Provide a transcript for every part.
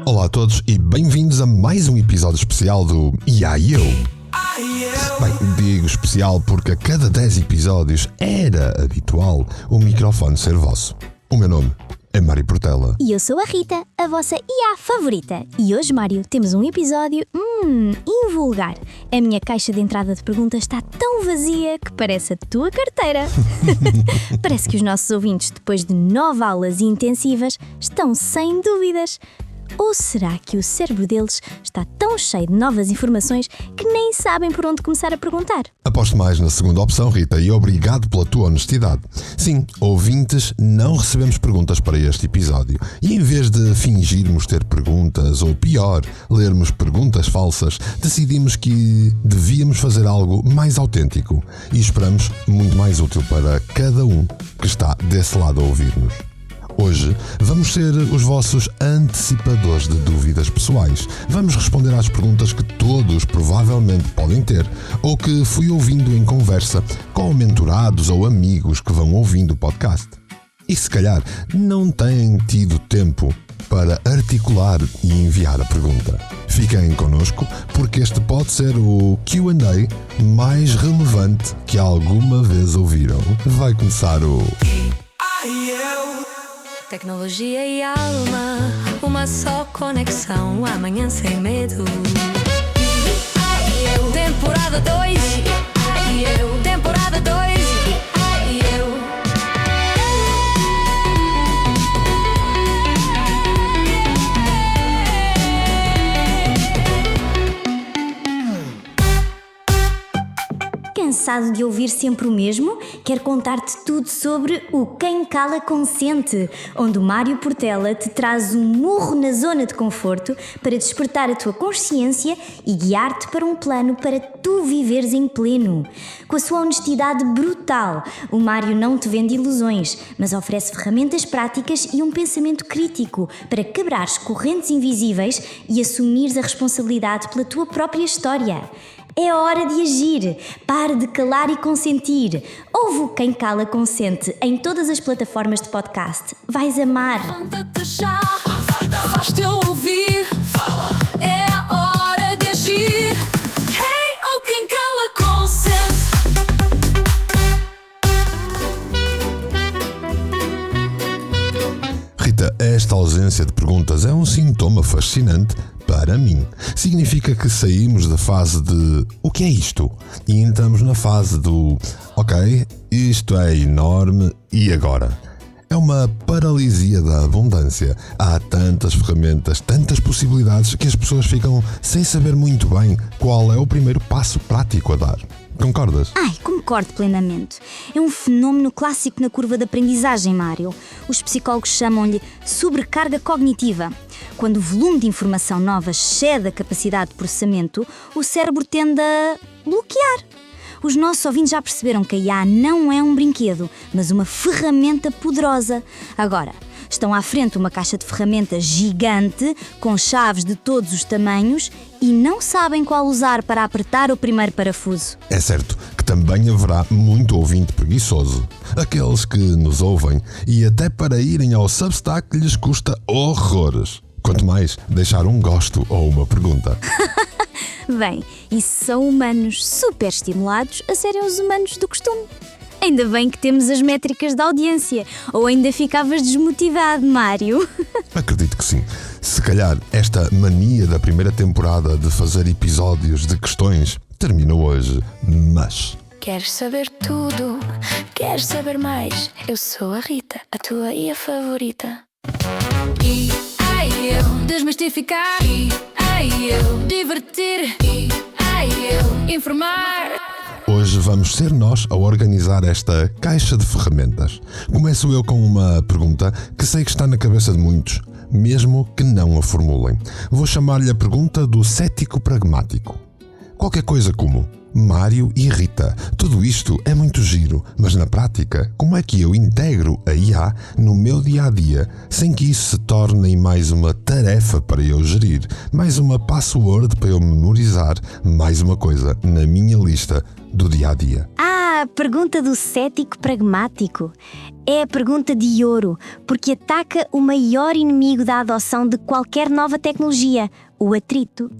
Olá a todos e bem-vindos a mais um episódio especial do Eu. Bem, digo especial porque a cada 10 episódios era habitual o microfone ser vosso. O meu nome é Mário Portela. E eu sou a Rita, a vossa IA favorita. E hoje, Mário, temos um episódio invulgar. A minha caixa de entrada de perguntas está tão vazia que parece a tua carteira. Parece que os nossos ouvintes, depois de 9 aulas intensivas, estão sem dúvidas. Ou será que o cérebro deles está tão cheio de novas informações que nem sabem por onde começar a perguntar? Aposto mais na segunda opção, Rita, e obrigado pela tua honestidade. Sim, ouvintes, não recebemos perguntas para este episódio. E em vez de fingirmos ter perguntas, ou pior, lermos perguntas falsas, decidimos que devíamos fazer algo mais autêntico e esperamos muito mais útil para cada um que está desse lado a ouvir-nos. Hoje vamos ser os vossos antecipadores de dúvidas pessoais. Vamos responder às perguntas que todos provavelmente podem ter ou que fui ouvindo em conversa com mentorados ou amigos que vão ouvindo o podcast. E se calhar não têm tido tempo para articular e enviar a pergunta. Fiquem connosco porque este pode ser o Q&A mais relevante que alguma vez ouviram. Vai começar o... Tecnologia e alma, uma só conexão, amanhã sem medo. Temporada 2, temporada 2. Cansado de ouvir sempre o mesmo? Quero contar-te tudo sobre o Quem Cala Consente, onde o Mário Portela te traz um murro na zona de conforto para despertar a tua consciência e guiar-te para um plano para tu viveres em pleno. Com a sua honestidade brutal, o Mário não te vende ilusões, mas oferece ferramentas práticas e um pensamento crítico para quebrares correntes invisíveis e assumires a responsabilidade pela tua própria história. É hora de agir. Pare de calar e consentir. Ouve o Quem Cala Consente em todas as plataformas de podcast. Vais amar. Levanta-te já, faz-te ouvir. É a hora de agir. Hey, oh, quem cala consente. Rita, esta ausência de perguntas é um sintoma fascinante para mim. Significa que saímos da fase de o que é isto? E entramos na fase do ok, isto é enorme e agora? É uma paralisia da abundância. Há tantas ferramentas, tantas possibilidades que as pessoas ficam sem saber muito bem qual é o primeiro passo prático a dar. Concordas? Ai, concordo plenamente. É um fenómeno clássico na curva de aprendizagem, Mário. Os psicólogos chamam-lhe sobrecarga cognitiva. Quando o volume de informação nova excede a capacidade de processamento, o cérebro tende a bloquear. Os nossos ouvintes já perceberam que a IA não é um brinquedo, mas uma ferramenta poderosa. Agora, estão à frente uma caixa de ferramentas gigante, com chaves de todos os tamanhos e não sabem qual usar para apertar o primeiro parafuso. É certo que também haverá muito ouvinte preguiçoso. Aqueles que nos ouvem e até para irem ao Substack lhes custa horrores. Quanto mais deixar um gosto ou uma pergunta. Bem, e se são humanos super estimulados a serem os humanos do costume? Ainda bem que temos as métricas da audiência. Ou ainda ficavas desmotivado, Mário? Acredito que sim. Se calhar esta mania da primeira temporada de fazer episódios de questões termina hoje, mas... Queres saber tudo? Queres saber mais? Eu sou a Rita, a tua IA favorita. Eu desmistificar. Eu divertir. Eu informar. Hoje vamos ser nós a organizar esta caixa de ferramentas. Começo eu com uma pergunta que sei que está na cabeça de muitos, mesmo que não a formulem. Vou chamar-lhe a pergunta do cético pragmático. Qualquer coisa como Mário e Rita, tudo isto é muito giro, mas na prática, como é que eu integro a IA no meu dia-a-dia sem que isso se torne mais uma tarefa para eu gerir, mais uma password para eu memorizar, mais uma coisa na minha lista do dia-a-dia? Pergunta do cético pragmático. É a pergunta de ouro, porque ataca o maior inimigo da adoção de qualquer nova tecnologia, o atrito.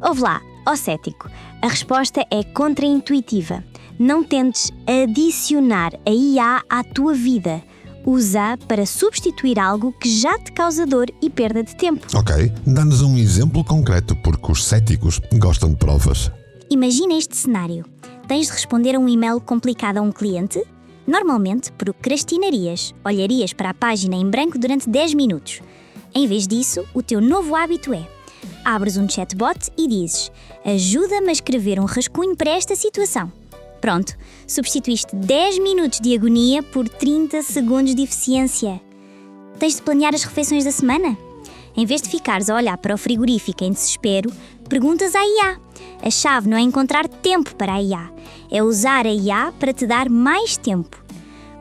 Ouve lá, ó cético, a resposta é contraintuitiva. Não tentes adicionar a IA à tua vida. Usa para substituir algo que já te causa dor e perda de tempo. Ok, dá-nos um exemplo concreto, porque os céticos gostam de provas. Imagina este cenário. Tens de responder a um e-mail complicado a um cliente? Normalmente, procrastinarias. Olharias para a página em branco durante 10 minutos. Em vez disso, o teu novo hábito é: abres um chatbot e dizes: ajuda-me a escrever um rascunho para esta situação. Pronto, substituíste 10 minutos de agonia por 30 segundos de eficiência. Tens de planear as refeições da semana? Em vez de ficares a olhar para o frigorífico em desespero, perguntas à IA. A chave não é encontrar tempo para a IA, é usar a IA para te dar mais tempo.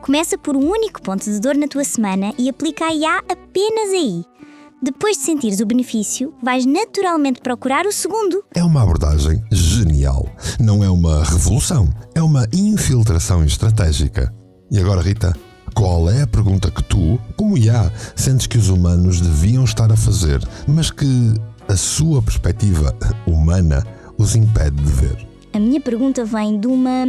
Começa por um único ponto de dor na tua semana e aplica a IA apenas aí. Depois de sentires o benefício, vais naturalmente procurar o segundo. É uma abordagem genial. Não é uma revolução, é uma infiltração estratégica. E agora, Rita, qual é a pergunta que tu, como IA, sentes que os humanos deviam estar a fazer, mas que a sua perspectiva humana os impede de ver? A minha pergunta vem de uma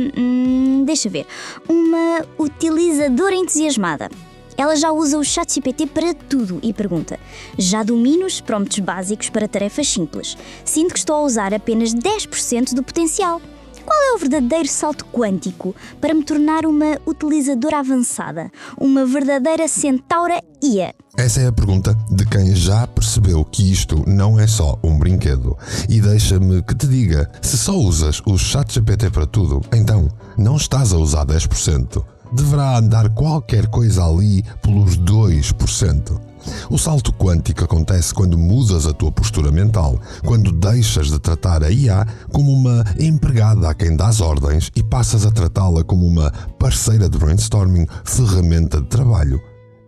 utilizadora entusiasmada. Ela já usa o ChatGPT para tudo e pergunta: já domino os prompts básicos para tarefas simples. Sinto que estou a usar apenas 10% do potencial. Qual é o verdadeiro salto quântico para me tornar uma utilizadora avançada? Uma verdadeira centaura IA? Essa é a pergunta de quem já percebeu que isto não é só um brinquedo. E deixa-me que te diga, se só usas o ChatGPT para tudo, então não estás a usar 10%. Deverá andar qualquer coisa ali pelos 2%. O salto quântico acontece quando mudas a tua postura mental, quando deixas de tratar a IA como uma empregada a quem dás ordens e passas a tratá-la como uma parceira de brainstorming, ferramenta de trabalho.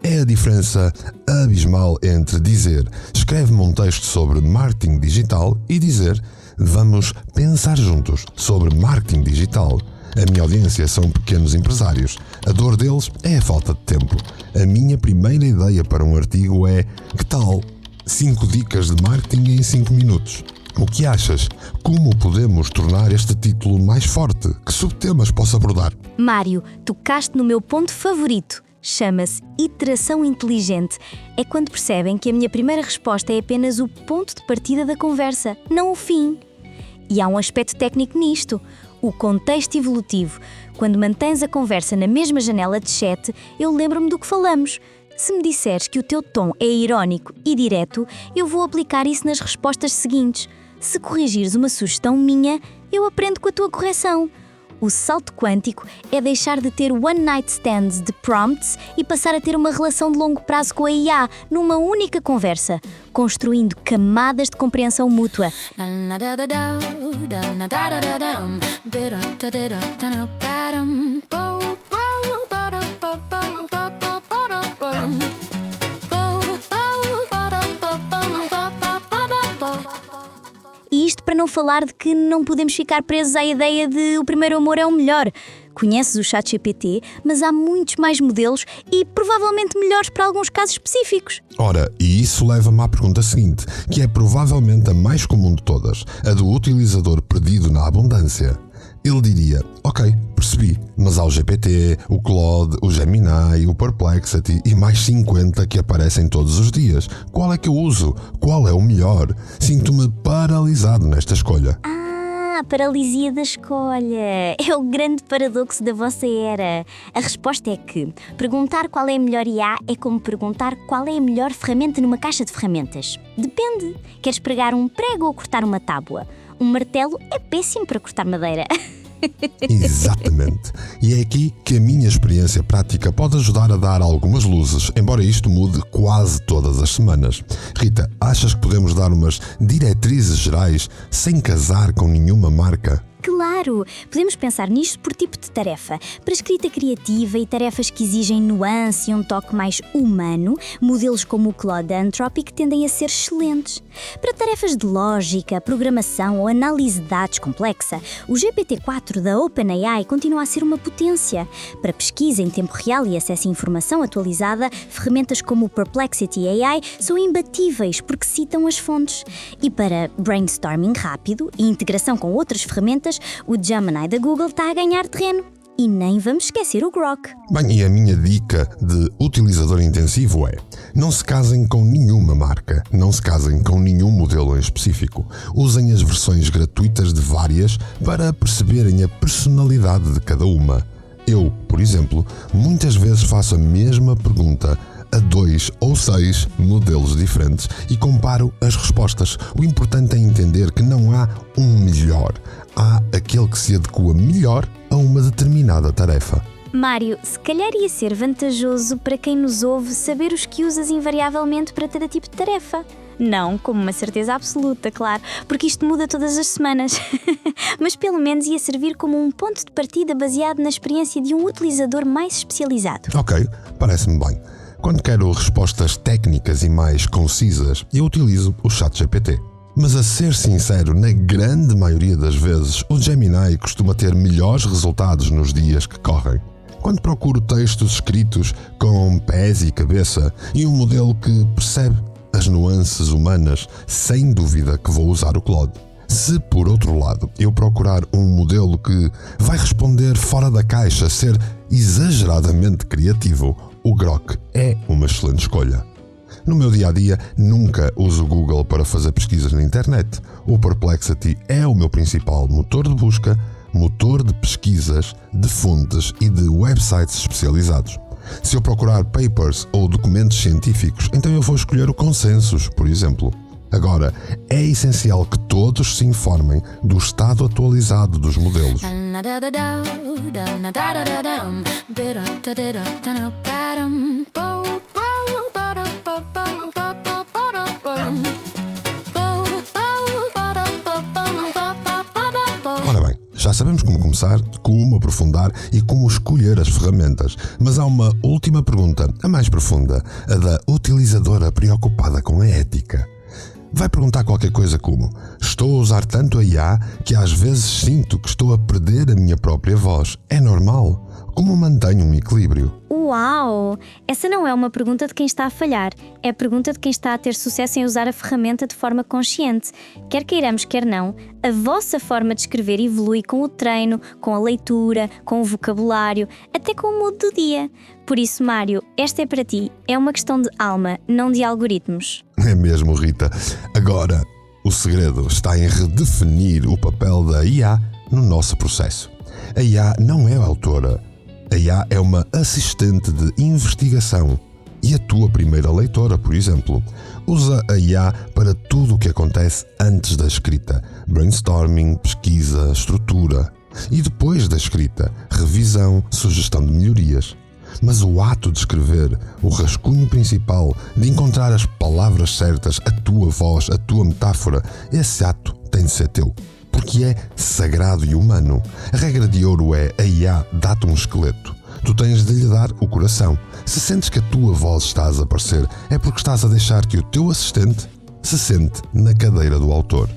É a diferença abismal entre dizer: escreve-me um texto sobre marketing digital e dizer: vamos pensar juntos sobre marketing digital. A minha audiência são pequenos empresários. A dor deles é a falta de tempo. A minha primeira ideia para um artigo é: que tal 5 dicas de marketing em 5 minutos? O que achas? Como podemos tornar este título mais forte? Que subtemas posso abordar? Mário, tocaste no meu ponto favorito. Chama-se iteração inteligente. É quando percebem que a minha primeira resposta é apenas o ponto de partida da conversa, não o fim. E há um aspecto técnico nisto: o contexto evolutivo. Quando mantens a conversa na mesma janela de chat, eu lembro-me do que falamos. Se me disseres que o teu tom é irónico e direto, eu vou aplicar isso nas respostas seguintes. Se corrigires uma sugestão minha, eu aprendo com a tua correção. O salto quântico é deixar de ter one night stands de prompts e passar a ter uma relação de longo prazo com a IA numa única conversa, construindo camadas de compreensão mútua. E isto para não falar de que não podemos ficar presos à ideia de o primeiro amor é o melhor. Conheces o ChatGPT, mas há muitos mais modelos e provavelmente melhores para alguns casos específicos. Ora, e isso leva-me à pergunta seguinte, que é provavelmente a mais comum de todas, a do utilizador perdido na abundância. Ele diria: ok, percebi, mas há o GPT, o Claude, o Gemini, o Perplexity e mais 50 que aparecem todos os dias. Qual é que eu uso? Qual é o melhor? Sinto-me paralisado nesta escolha. A paralisia da escolha é o grande paradoxo da vossa era. A resposta é que perguntar qual é a melhor IA é como perguntar qual é a melhor ferramenta numa caixa de ferramentas. Depende. Queres pregar um prego ou cortar uma tábua? Um martelo é péssimo para cortar madeira. Exatamente. E é aqui que a minha experiência prática pode ajudar a dar algumas luzes, embora isto mude quase todas as semanas. Rita, achas que podemos dar umas diretrizes gerais sem casar com nenhuma marca? Claro! Podemos pensar nisto por tipo de tarefa. Para escrita criativa e tarefas que exigem nuance e um toque mais humano, modelos como o Claude da Anthropic tendem a ser excelentes. Para tarefas de lógica, programação ou análise de dados complexa, o GPT-4 da OpenAI continua a ser uma potência. Para pesquisa em tempo real e acesso a informação atualizada, ferramentas como o Perplexity AI são imbatíveis porque citam as fontes. E para brainstorming rápido e integração com outras ferramentas, o Gemini da Google está a ganhar terreno. E nem vamos esquecer o Grok. Bem, e a minha dica de utilizador intensivo é: não se casem com nenhuma marca, não se casem com nenhum modelo em específico. Usem as versões gratuitas de várias para perceberem a personalidade de cada uma. Eu, por exemplo, muitas vezes faço a mesma pergunta a 2 ou 6 modelos diferentes e comparo as respostas. O importante é entender que não há um melhor, há aquele que se adequa melhor a uma determinada tarefa. Mário, se calhar ia ser vantajoso para quem nos ouve saber os que usas invariavelmente para cada tipo de tarefa. Não como uma certeza absoluta, claro, porque isto muda todas as semanas. Mas pelo menos ia servir como um ponto de partida baseado na experiência de um utilizador mais especializado. Ok, parece-me bem. Quando quero respostas técnicas e mais concisas, eu utilizo o ChatGPT. Mas a ser sincero, na grande maioria das vezes, o Gemini costuma ter melhores resultados nos dias que correm. Quando procuro textos escritos com pés e cabeça e um modelo que percebe as nuances humanas, sem dúvida que vou usar o Claude. Se, por outro lado, eu procurar um modelo que vai responder fora da caixa, ser exageradamente criativo, o Grok é uma excelente escolha. No meu dia-a-dia, nunca uso o Google para fazer pesquisas na internet. O Perplexity é o meu principal motor de busca, motor de pesquisas, de fontes e de websites especializados. Se eu procurar papers ou documentos científicos, então eu vou escolher o Consensus, por exemplo. Agora, é essencial que todos se informem do estado atualizado dos modelos. Ora bem, já sabemos como começar, como aprofundar e como escolher as ferramentas, mas há uma última pergunta, a mais profunda, a da utilizadora preocupada com a ética. Vai perguntar qualquer coisa como: estou a usar tanto a IA que às vezes sinto que estou a perder a minha própria voz. É normal? Como mantenho um equilíbrio? Uau! Essa não é uma pergunta de quem está a falhar, é a pergunta de quem está a ter sucesso em usar a ferramenta de forma consciente. Quer queiramos, quer não, a vossa forma de escrever evolui com o treino, com a leitura, com o vocabulário, até com o mood do dia. Por isso, Mário, esta é para ti. É uma questão de alma, não de algoritmos. É mesmo, Rita. Agora, o segredo está em redefinir o papel da IA no nosso processo. A IA não é a autora. A IA é uma assistente de investigação e a tua primeira leitora, por exemplo. Usa a IA para tudo o que acontece antes da escrita: brainstorming, pesquisa, estrutura. E depois da escrita, revisão, sugestão de melhorias. Mas o ato de escrever, o rascunho principal, de encontrar as palavras certas, a tua voz, a tua metáfora, esse ato tem de ser teu. Porque é sagrado e humano. A regra de ouro é: a IA dá-te um esqueleto. Tu tens de lhe dar o coração. Se sentes que a tua voz está a desaparecer, é porque estás a deixar que o teu assistente se sente na cadeira do autor.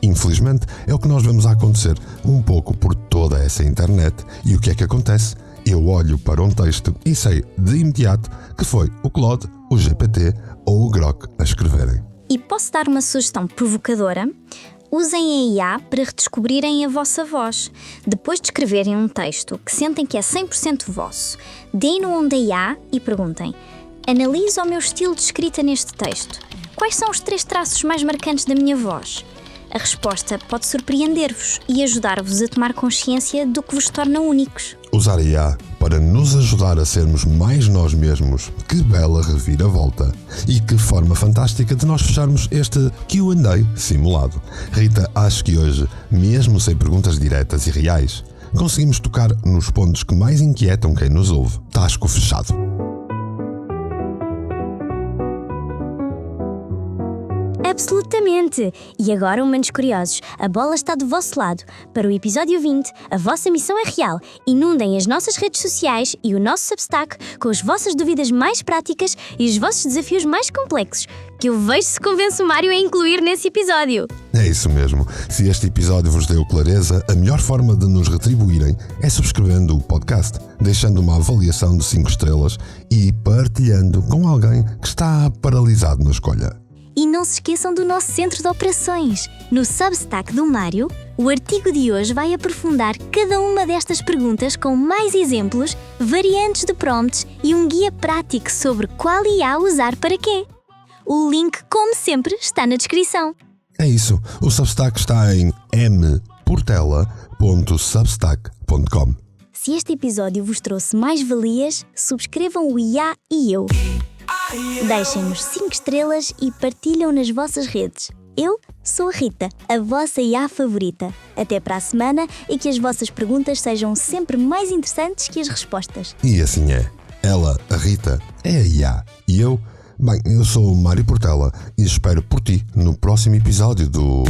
Infelizmente, é o que nós vemos a acontecer um pouco por toda essa internet. E o que é que acontece? Eu olho para um texto e sei de imediato que foi o Claude, o GPT ou o Grok a escreverem. E posso dar uma sugestão provocadora? Usem a IA para redescobrirem a vossa voz. Depois de escreverem um texto que sentem que é 100% vosso, deem-no onde a IA e perguntem: analise o meu estilo de escrita neste texto. Quais são os 3 traços mais marcantes da minha voz? A resposta pode surpreender-vos e ajudar-vos a tomar consciência do que vos torna únicos. Usar a IA para nos ajudar a sermos mais nós mesmos. Que bela reviravolta! E que forma fantástica de nós fecharmos este Q&A simulado. Rita, acho que hoje, mesmo sem perguntas diretas e reais, conseguimos tocar nos pontos que mais inquietam quem nos ouve. Tasco fechado. A Absolutamente! E agora, humanos curiosos, a bola está do vosso lado. Para o episódio 20, a vossa missão é real. Inundem as nossas redes sociais e o nosso Substack com as vossas dúvidas mais práticas e os vossos desafios mais complexos, que eu vejo se convence o Mário a incluir nesse episódio. É isso mesmo. Se este episódio vos deu clareza, a melhor forma de nos retribuírem é subscrevendo o podcast, deixando uma avaliação de 5 estrelas e partilhando com alguém que está paralisado na escolha. E não se esqueçam do nosso centro de operações. No Substack do Mário, o artigo de hoje vai aprofundar cada uma destas perguntas com mais exemplos, variantes de prompts e um guia prático sobre qual IA usar para quê. O link, como sempre, está na descrição. É isso. O Substack está em mportela.substack.com. Se este episódio vos trouxe mais valias, subscrevam o IA e eu. Deixem-nos 5 estrelas e partilham nas vossas redes. Eu sou a Rita, a vossa IA favorita. Até para a semana e que as vossas perguntas sejam sempre mais interessantes que as respostas. E assim é. Ela, a Rita, é a IA. E eu sou o Mário Portela e espero por ti no próximo episódio do...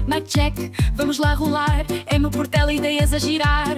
Mic check, vamos lá rolar. É meu Portela, ideias a girar.